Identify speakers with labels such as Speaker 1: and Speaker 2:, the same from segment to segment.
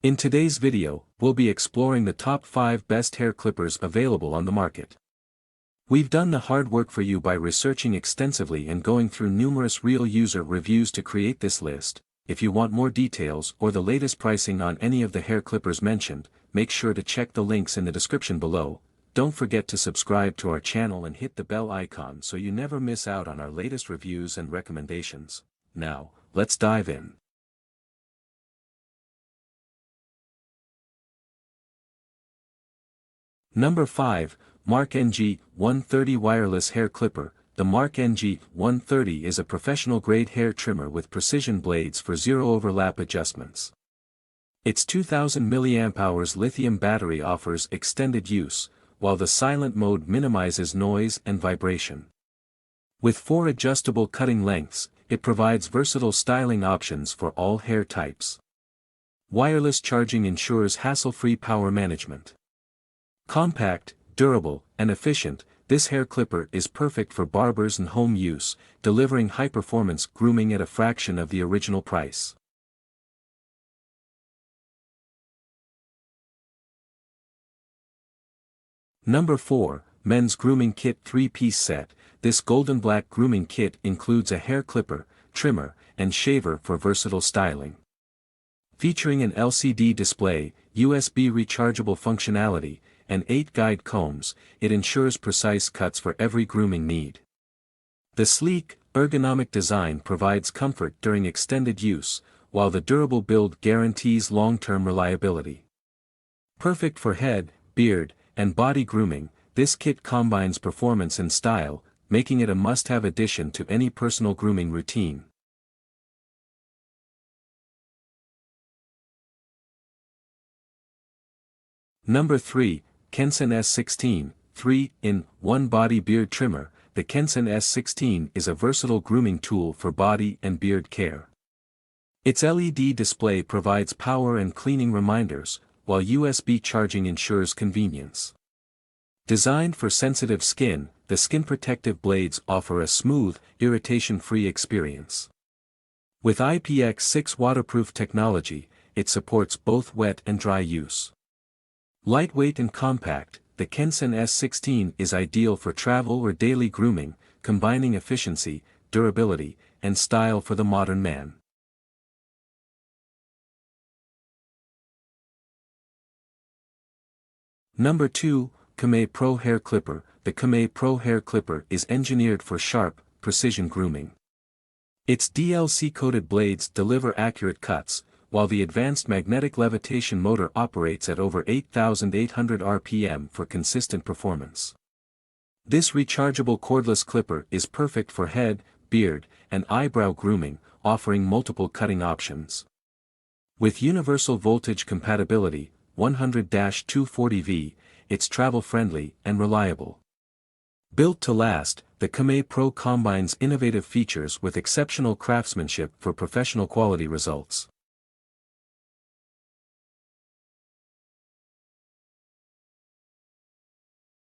Speaker 1: In today's video, we'll be exploring the top 5 best hair clippers available on the market. We've done the hard work for you by researching extensively and going through numerous real user reviews to create this list. If you want more details or the latest pricing on any of the hair clippers mentioned, make sure to check the links in the description below. Don't forget to subscribe to our channel and hit the bell icon so you never miss out on our latest reviews and recommendations. Now, let's dive in. Number 5, WMARK NG130 Wireless Hair Clipper. The WMARK NG130 is a professional-grade hair trimmer with precision blades for zero overlap adjustments. Its 2000 mAh lithium battery offers extended use, while the silent mode minimizes noise and vibration. With 4 adjustable cutting lengths, it provides versatile styling options for all hair types. Wireless charging ensures hassle-free power management. Compact, durable, and efficient, this hair clipper is perfect for barbers and home use, delivering high-performance grooming at a fraction of the original price. Number 4, Men's Grooming Kit 3-piece set. This golden black grooming kit includes a hair clipper, trimmer, and shaver for versatile styling. Featuring an LCD display, USB rechargeable functionality, and 8 guide combs, it ensures precise cuts for every grooming need. The sleek, ergonomic design provides comfort during extended use, while the durable build guarantees long-term reliability. Perfect for head, beard, and body grooming, this kit combines performance and style, making it a must-have addition to any personal grooming routine. Number 3, Kensen S16, 3-in-1 Body Beard Trimmer. The Kensen S16 is a versatile grooming tool for body and beard care. Its LED display provides power and cleaning reminders, while USB charging ensures convenience. Designed for sensitive skin, the skin protective blades offer a smooth, irritation-free experience. With IPX6 waterproof technology, it supports both wet and dry use. Lightweight and compact, the Kensen S16 is ideal for travel or daily grooming, combining efficiency, durability, and style for the modern man. Number 2, Kemei Pro Hair Clipper. The Kemei Pro Hair Clipper is engineered for sharp, precision grooming. Its DLC-coated blades deliver accurate cuts, while the advanced magnetic levitation motor operates at over 8,800 RPM for consistent performance. This rechargeable cordless clipper is perfect for head, beard, and eyebrow grooming, offering multiple cutting options. With universal voltage compatibility, 100-240V, it's travel-friendly and reliable. Built to last, the Kemei Pro combines innovative features with exceptional craftsmanship for professional quality results.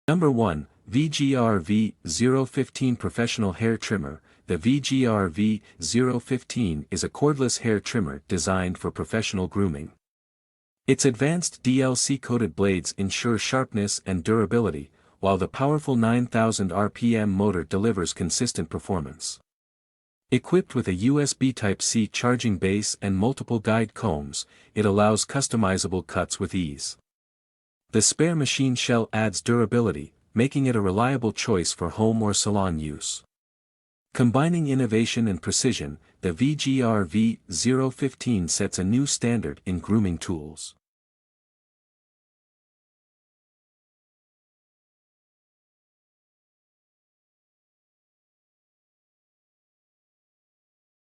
Speaker 1: Number 1, VGR V015 Professional Hair Trimmer. The VGR V015 is a cordless hair trimmer designed for professional grooming. Its advanced DLC-coated blades ensure sharpness and durability, while the powerful 9,000 RPM motor delivers consistent performance. Equipped with a USB Type-C charging base and multiple guide combs, it allows customizable cuts with ease. The spare machine shell adds durability, making it a reliable choice for home or salon use. Combining innovation and precision, the VGR V015 sets a new standard in grooming tools.